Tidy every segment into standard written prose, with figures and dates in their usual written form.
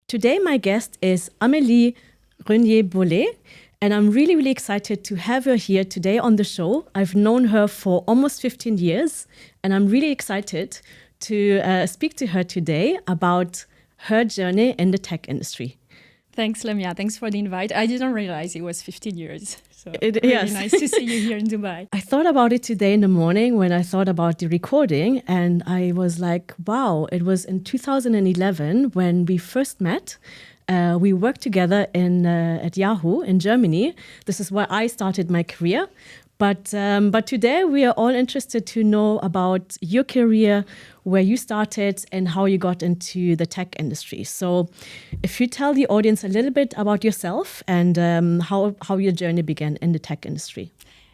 Today, my guest is Amélie Grenier, and I'm really, really excited to have her here today on the show. I've known her for almost 15 years, and I'm really excited to speak to her today about her journey in the tech industry. Thanks, Lamia. Thanks for the invite. I didn't realize it was 15 years. So Yes. Nice to see you here in Dubai. I thought about it today in the morning when I thought about the recording, and I was like, wow, it was in 2011 when we first met. We worked together at Yahoo in Germany. This is where I started my career. But today we are all interested to know about your career, where you started and how you got into the tech industry. So if you tell the audience a little bit about yourself and how your journey began in the tech industry.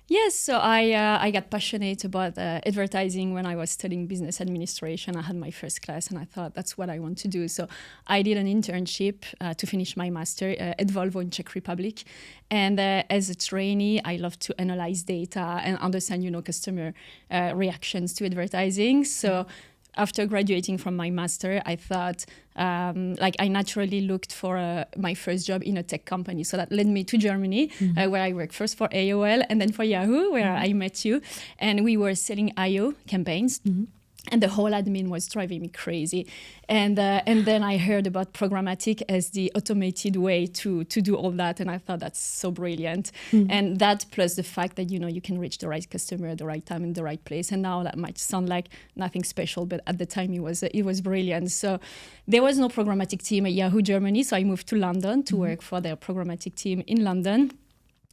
Yes, so I got passionate about advertising when I was studying business administration. I had my first class and I thought that's what I want to do. So I did an internship to finish my master at Volvo in Czech Republic. And as a trainee, I love to analyze data and understand, customer reactions to advertising. So after graduating from my master, I thought, I naturally looked for my first job in a tech company. So that led me to Germany, where I worked first for AOL and then for Yahoo, where I met you. And we were selling IO campaigns. And the whole admin was driving me crazy. And then I heard about Programmatic as the automated way to do all that. And I thought that's so brilliant. And that plus the fact that, you can reach the right customer at the right time in the right place. And now that might sound like nothing special, but at the time it was brilliant. So there was no Programmatic team at Yahoo Germany. So I moved to London to work for their Programmatic team in London.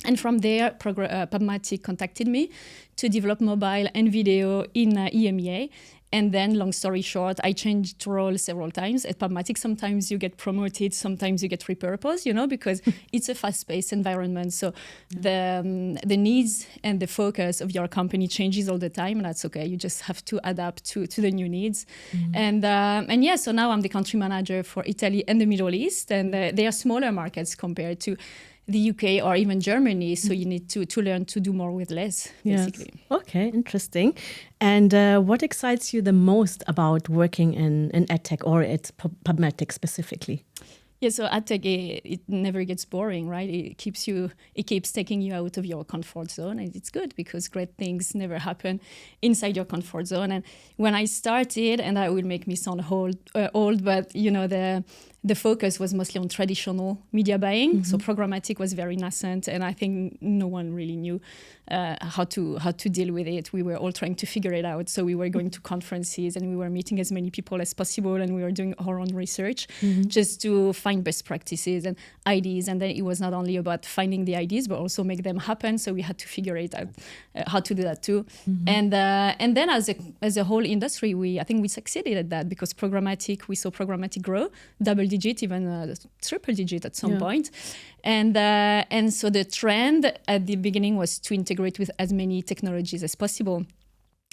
And from there, PubMatic contacted me to develop mobile and video in EMEA. And then, long story short, I changed roles several times. At PubMatic, sometimes you get promoted, sometimes you get repurposed, because it's a fast-paced environment. So the needs and the focus of your company changes all the time, and that's okay. You just have to adapt to the new needs. And so now I'm the country manager for Italy and the Middle East, and they are smaller markets compared to the UK or even Germany, so you need to learn to do more with less, basically. Yes. Okay, interesting. And what excites you the most about working in EdTech or at PubMatic specifically? Yeah, so AdTech, it never gets boring, right? It keeps taking you out of your comfort zone, and it's good because great things never happen inside your comfort zone. And when I started, and that will make me sound old, but the focus was mostly on traditional media buying. So Programmatic was very nascent, and I think no one really knew how to deal with it. We were all trying to figure it out. So we were going to conferences, and we were meeting as many people as possible, and we were doing our own research just to find best practices and ideas. And then it was not only about finding the ideas, but also make them happen. So we had to figure it out how to do that too. And then as a whole industry, I think we succeeded at that because we saw Programmatic grow, double-digit, even triple-digit at some point. And so the trend at the beginning was to integrate with as many technologies as possible.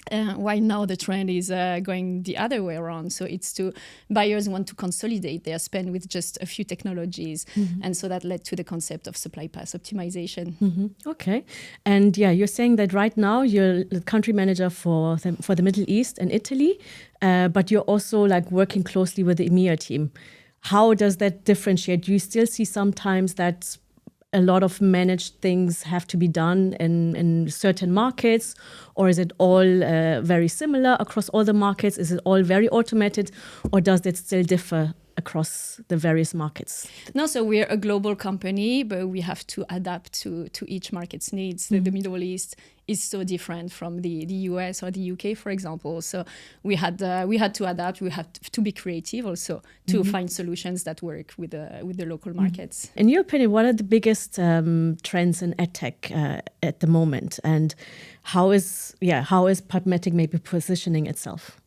While now the trend is going the other way around. So buyers want to consolidate their spend with just a few technologies. And so that led to the concept of supply path optimization. Okay. And you're saying that right now you're the country manager for the Middle East and Italy, but you're also working closely with the EMEA team. How does that differentiate? Do you still see sometimes that a lot of managed things have to be done in certain markets, or is it all very similar across all the markets? Is it all very automated, or does it still differ across the various markets? No, so we're a global company, but we have to adapt to each market's needs. The Middle East is so different from the US or the UK, for example. So we had to adapt. We had to be creative also to find solutions that work with the local markets. In your opinion, what are the biggest trends in EdTech at the moment, and how is PubMatic maybe positioning itself?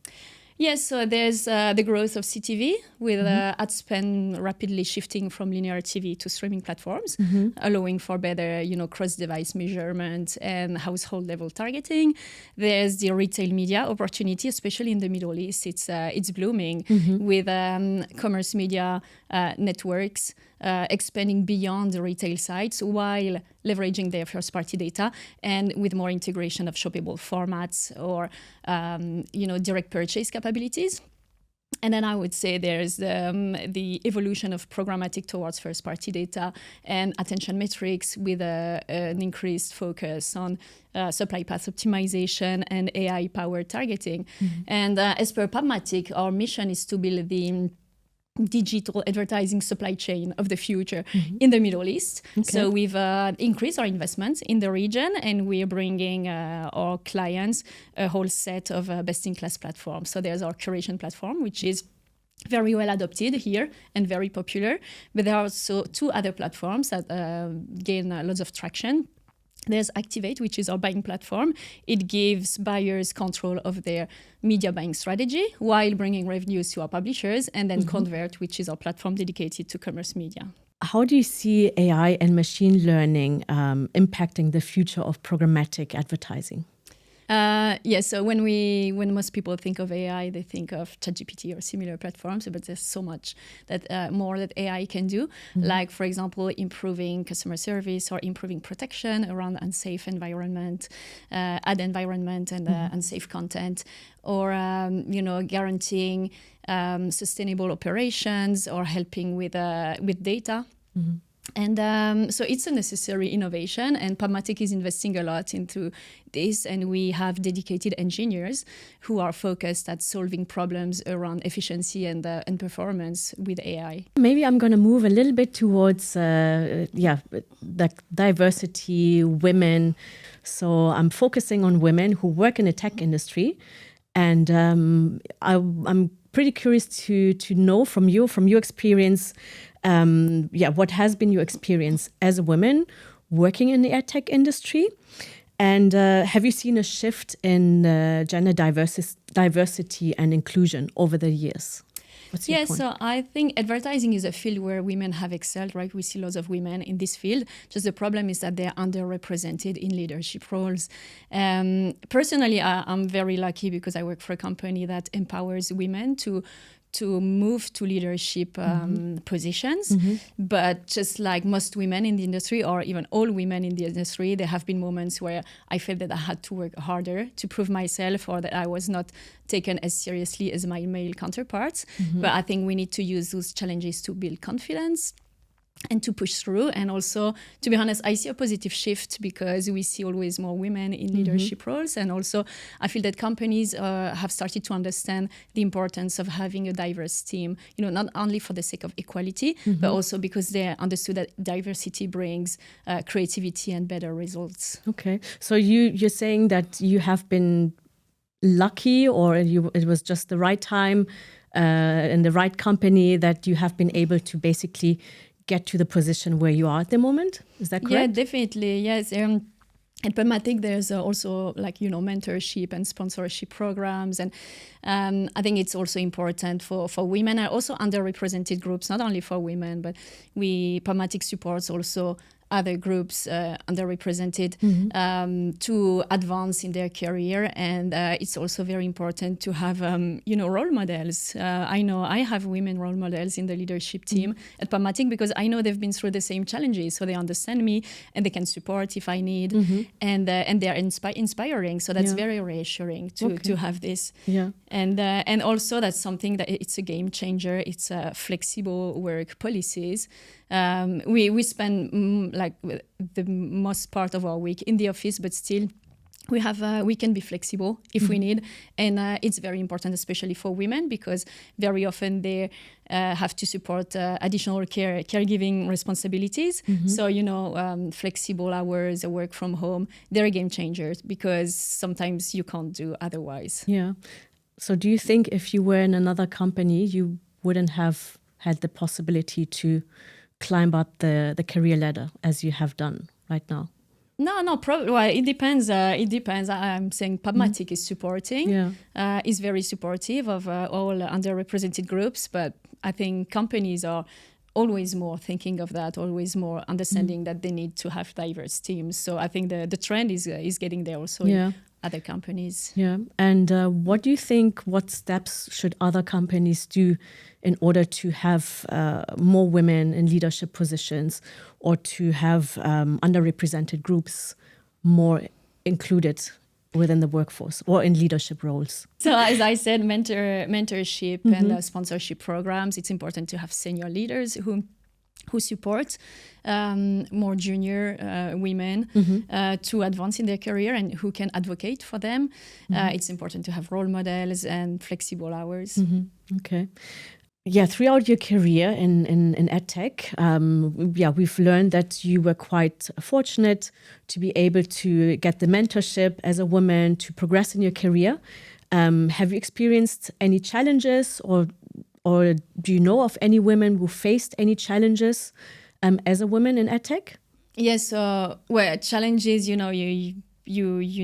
Yes, so there's the growth of CTV with ad spend rapidly shifting from linear TV to streaming platforms, allowing for better, cross-device measurement and household-level targeting. There's the retail media opportunity, especially in the Middle East. It's blooming with commerce media networks expanding beyond the retail sites while leveraging their first-party data and with more integration of shoppable formats or direct purchase capabilities. And then I would say there's the evolution of programmatic towards first-party data and attention metrics with an increased focus on supply path optimization and AI-powered targeting. And as per PubMatic, our mission is to build the digital advertising supply chain of the future in the Middle East. Okay. So we've increased our investments in the region, and we're bringing our clients a whole set of best-in-class platforms. So there's our curation platform, which is very well adopted here and very popular. But there are also two other platforms that gain lots of traction. There's Activate, which is our buying platform. It gives buyers control of their media buying strategy while bringing revenues to our publishers. And then Convert, which is our platform dedicated to commerce media. How do you see AI and machine learning impacting the future of programmatic advertising? So when most people think of AI, they think of ChatGPT or similar platforms, but there's so much more that AI can do, like, for example, improving customer service or improving protection around unsafe environment, ad environment and unsafe content, or guaranteeing sustainable operations or helping with data. And so it's a necessary innovation, and PubMatic is investing a lot into this, and we have dedicated engineers who are focused at solving problems around efficiency and performance with AI. Maybe I'm going to move a little bit towards the diversity, women. So I'm focusing on women who work in the tech industry, and I'm pretty curious to know from your experience. What has been your experience as a woman working in the ad tech industry? And have you seen a shift in gender diversity and inclusion over the years? What's your point? So I think advertising is a field where women have excelled, right? We see lots of women in this field. Just the problem is that they're underrepresented in leadership roles. Personally, I'm very lucky because I work for a company that empowers women to move to leadership positions. But just like most women in the industry, or even all women in the industry, there have been moments where I felt that I had to work harder to prove myself, or that I was not taken as seriously as my male counterparts. But I think we need to use those challenges to build confidence and to push through. And also, to be honest, I see a positive shift because we see always more women in leadership roles. And also, I feel that companies have started to understand the importance of having a diverse team, not only for the sake of equality, but also because they understood that diversity brings creativity and better results. Okay. So you're saying that you have been lucky, or it was just the right time in the right company that you have been able to basically get to the position where you are at the moment? Is that correct? Yeah, definitely. Yes. At PubMatic, there's also mentorship and sponsorship programs. And I think it's also important for women and also underrepresented groups, not only for women, but PubMatic supports also other groups underrepresented to advance in their career. And it's also very important to have role models. I know I have women role models in the leadership team at PubMatic because I know they've been through the same challenges, so they understand me and they can support if I need, and they're inspiring. So that's very reassuring to have this. Yeah. And also that's something that it's a game changer. It's flexible work policies. We spend the most part of our week in the office, but still we can be flexible if we need. And it's very important, especially for women, because very often they have to support additional caregiving responsibilities. So, flexible hours, work from home, they're game changers because sometimes you can't do otherwise. Yeah. So do you think if you were in another company, you wouldn't have had the possibility to climb up the career ladder as you have done right now? No, probably. Well, it depends. I'm saying PubMatic is supporting, is very supportive of all underrepresented groups, but I think companies are always more thinking of that, always more understanding that they need to have diverse teams. So I think the trend is getting there also in other companies. Yeah. And what do you think, what steps should other companies do in order to have more women in leadership positions, or to have underrepresented groups more included within the workforce or in leadership roles? So as I said, mentorship and sponsorship programs, it's important to have senior leaders who support more junior women to advance in their career and who can advocate for them. It's important to have role models and flexible hours. Okay. Yeah, throughout your career in EdTech, we've learned that you were quite fortunate to be able to get the mentorship as a woman to progress in your career. Have you experienced any challenges, or do you know of any women who faced any challenges as a woman in EdTech? Yes, well, challenges, you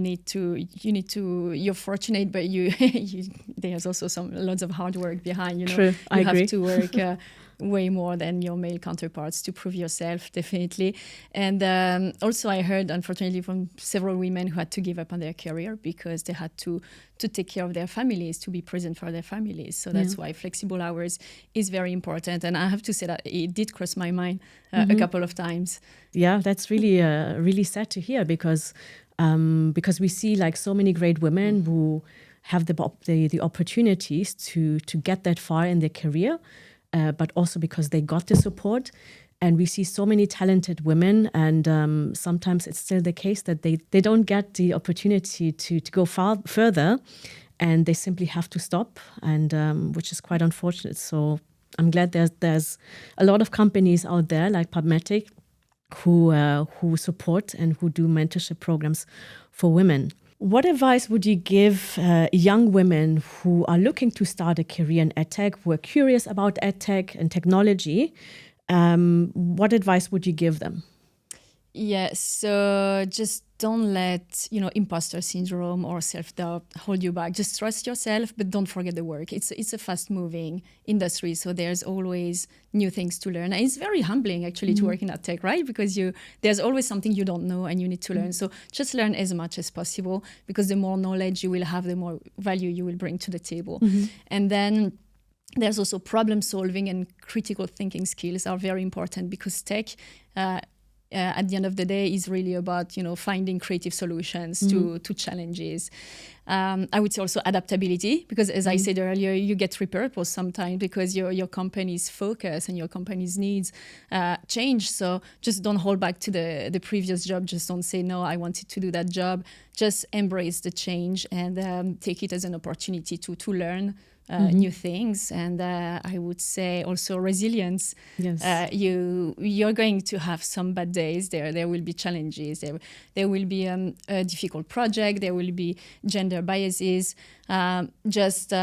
need to you're fortunate, but there's also lots of hard work behind. True, I agree. You have to work way more than your male counterparts to prove yourself, definitely. And also I heard, unfortunately, from several women who had to give up on their career because they had to take care of their families, to be present for their families. So that's why flexible hours is very important. And I have to say that it did cross my mind a couple of times. Yeah, that's really really sad to hear, because we see like so many great women who have the opportunities to get that far in their career, but also because they got the support. And we see so many talented women, and sometimes it's still the case that they don't get the opportunity to go further, and they simply have to stop, and which is quite unfortunate. So I'm glad there's a lot of companies out there like PubMatic who support and who do mentorship programs for women. What advice would you give young women who are looking to start a career in EdTech, who are curious about EdTech and technology? What advice would you give them? Yes, so just don't let imposter syndrome or self-doubt hold you back. Just trust yourself, but don't forget the work. It's a fast-moving industry, so there's always new things to learn. And it's very humbling, actually, to work in that tech, right? Because there's always something you don't know and you need to learn. So just learn as much as possible, because the more knowledge you will have, the more value you will bring to the table. And then there's also problem solving and critical thinking skills are very important, because tech at the end of the day is really about finding creative solutions to challenges. I would say also adaptability, because as I said earlier, you get repurposed sometimes because your company's focus and your company's needs change. So just don't hold back to the previous job. Just don't say, no, I wanted to do that job. Just embrace the change and take it as an opportunity to learn new things. And I would say also resilience. Yes. You're going to have some bad days. There will be challenges. There will be a difficult project. There will be gender biases. Just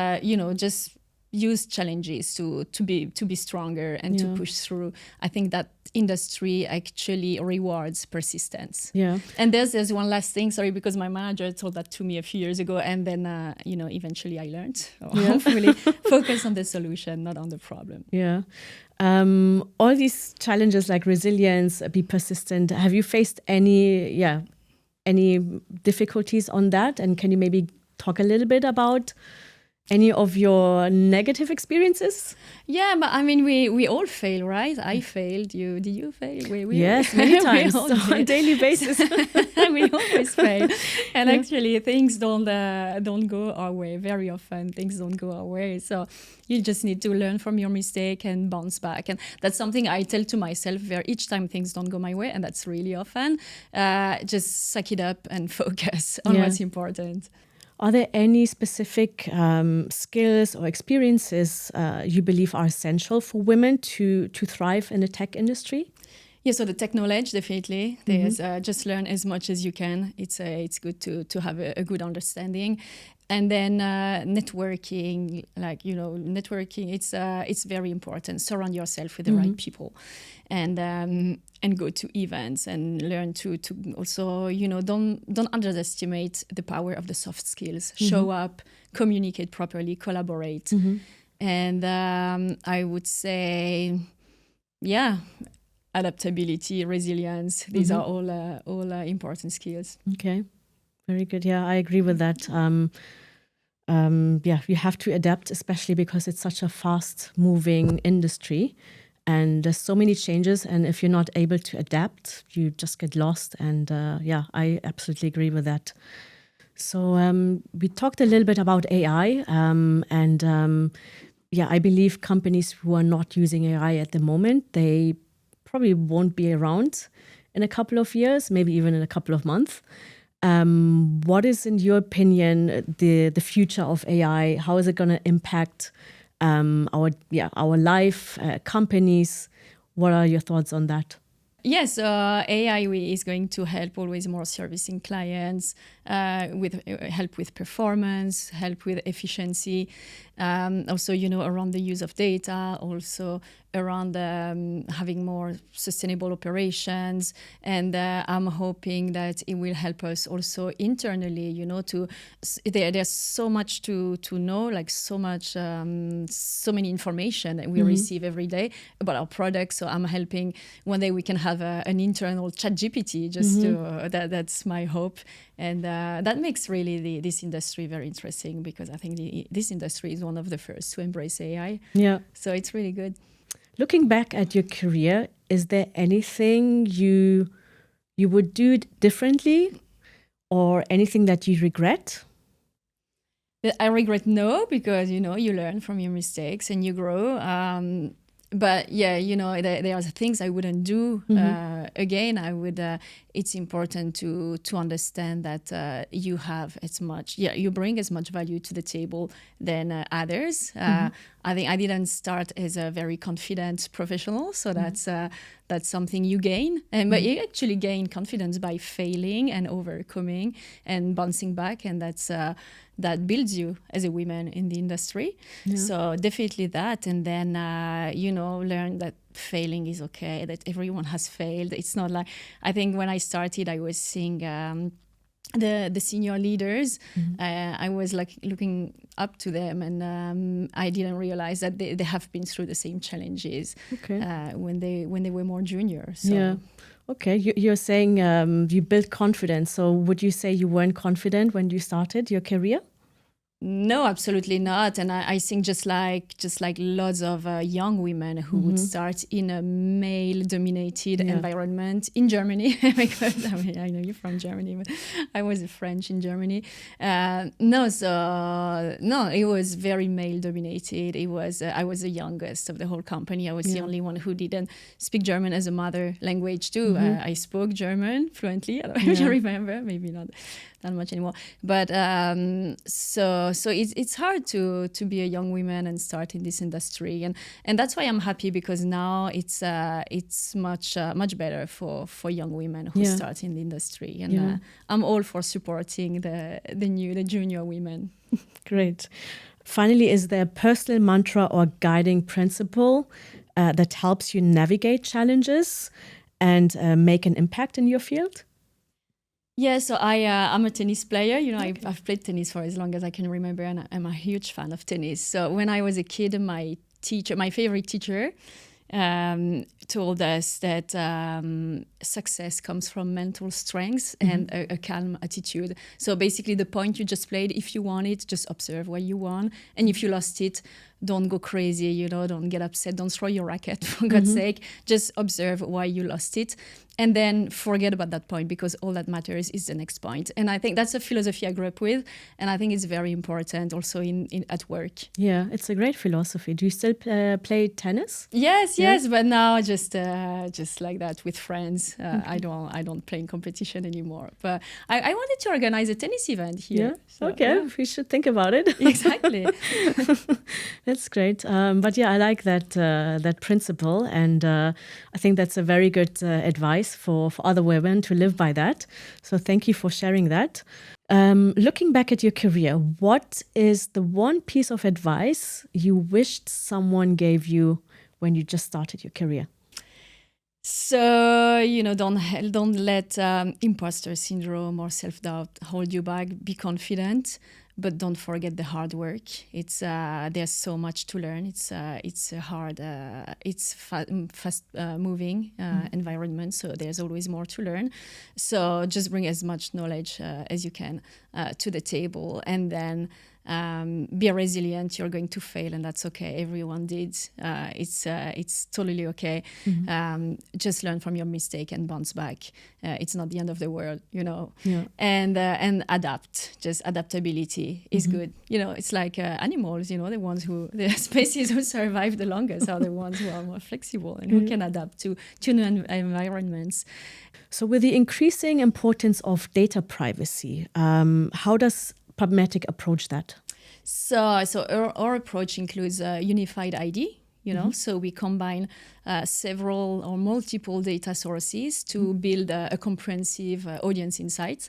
use challenges to be stronger and to push through. I think that industry actually rewards persistence. Yeah. And there's one last thing, sorry, because my manager told that to me a few years ago, and then eventually I learned. Hopefully, focus on the solution, not on the problem. Yeah. All these challenges like resilience, be persistent. Have you faced any difficulties on that? And can you maybe talk a little bit about any of your negative experiences? Yeah, but I mean, we all fail, right? I failed. Did you fail? Yes, many times on a daily basis. We always fail, and actually, things don't go our way. Very often, things don't go our way. So you just need to learn from your mistake and bounce back. And that's something I tell to myself each time things don't go my way, and that's really often. Just suck it up and focus on what's important. Are there any specific skills or experiences you believe are essential for women to thrive in the tech industry? Yeah, so the tech knowledge, definitely. There's just learn as much as you can. It's good to have a good understanding. And then networking, networking, it's very important. Surround yourself with the right people, and go to events and learn to also, don't underestimate the power of the soft skills. Show up, communicate properly, collaborate. And I would say, adaptability, resilience, these are all important skills. Okay, very good. Yeah, I agree with that. You have to adapt, especially because it's such a fast-moving industry. And there's so many changes, and if you're not able to adapt, you just get lost. And I absolutely agree with that. So we talked a little bit about AI, I believe companies who are not using AI at the moment, they probably won't be around in a couple of years, maybe even in a couple of months. What is, in your opinion, the future of AI? How is it going to impact our life, companies? What are your thoughts on that? Yes, AI is going to help always more servicing clients, with help with performance, help with efficiency, also around the use of data, also around having more sustainable operations, and I'm hoping that it will help us also internally. There's so much to know, like so many information that we receive every day about our products. So I'm helping one day we can have an internal chat GPT, that's my hope. And that makes really this industry very interesting, because I think this industry is one of the first to embrace AI. Yeah. So it's really good. Looking back at your career, is there anything you would do differently, or anything that you regret? I regret no, because you learn from your mistakes and you grow. But yeah, there are things I wouldn't do again. I would. It's important to understand that you have you bring as much value to the table than others. I think I didn't start as a very confident professional, so that's something you gain, but you actually gain confidence by failing and overcoming and bouncing back, and that builds you as a woman in the industry. Yeah. So definitely that, and then learn that failing is okay, that everyone has failed. It's not like, I think when I started, I was seeing the senior leaders. I was like looking up to them, and I didn't realize that they have been through the same challenges when they were more junior. So. Yeah. Okay, you're saying you built confidence. So would you say you weren't confident when you started your career? No, absolutely not. And I think just like lots of young women who would start in a male-dominated environment in Germany, because I know you're from Germany, but I was French in Germany. It was very male-dominated. I was the youngest of the whole company. I was the only one who didn't speak German as a mother language too. I spoke German fluently. I don't know if you remember, maybe not that much anymore. But so it's hard to be a young woman and start in this industry, and that's why I'm happy, because now it's much better for young women who start in the industry, and I'm all for supporting the junior women. Great. Finally, is there a personal mantra or guiding principle that helps you navigate challenges and make an impact in your field? Yeah, so I'm a tennis player. I've played tennis for as long as I can remember, and I'm a huge fan of tennis. So when I was a kid, my favorite teacher, told us that success comes from mental strength and a calm attitude. So basically, the point you just played, if you won it, just observe what you won, and if you lost it, don't go crazy. Don't get upset. Don't throw your racket, for God's sake. Just observe why you lost it, and then forget about that point, because all that matters is the next point. And I think that's a philosophy I grew up with, and I think it's very important also at work. Yeah, it's a great philosophy. Do you still play tennis? Yes, but now just like that with friends. I don't play in competition anymore. But I wanted to organize a tennis event here. Yeah. So, we should think about it. Exactly. That's great. But yeah, I like that principle, and I think that's a very good advice for other women to live by that. So thank you for sharing that. Looking back at your career, what is the one piece of advice you wished someone gave you when you just started your career? So, don't let imposter syndrome or self-doubt hold you back. Be confident, but don't forget the hard work. It's there's so much to learn. It's hard. It's fast moving environment. So there's always more to learn. So just bring as much knowledge as you can to the table, and then be resilient. You're going to fail, and that's okay. Everyone did. It's totally okay. Just learn from your mistake and bounce back. It's not the end of the world, and adapt. Just adaptability is good. It's like animals. The species who survive the longest are the ones who are more flexible and who can adapt to new environments. So with the increasing importance of data privacy, how does PubMatic approach that? So our approach includes a unified ID. So we combine several or multiple data sources to build a comprehensive audience insights,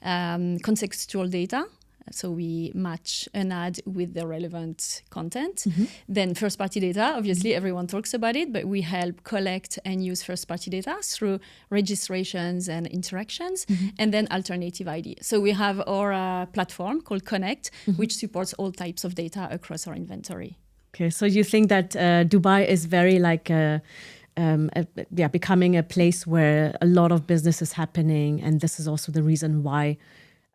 contextual data. So we match an ad with the relevant content. Then first-party data, obviously everyone talks about it, but we help collect and use first-party data through registrations and interactions, and then alternative ID. So we have our platform called Connect, which supports all types of data across our inventory. Okay, so you think that Dubai is very becoming a place where a lot of business is happening, and this is also the reason why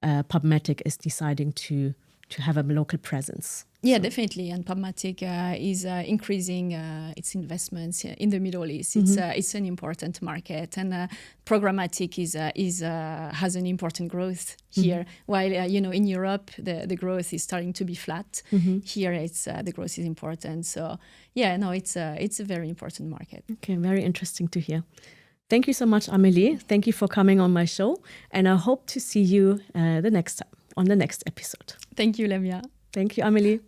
PubMatic is deciding to have a local presence. Yeah, definitely. And PubMatic is increasing its investments in the Middle East. It's an important market, and Programmatic has an important growth here. While in Europe the growth is starting to be flat. Here the growth is important. So it's a very important market. Okay, very interesting to hear. Thank you so much, Amélie. Thank you for coming on my show, and I hope to see you the next time on the next episode. Thank you, Lemia. Thank you, Amélie.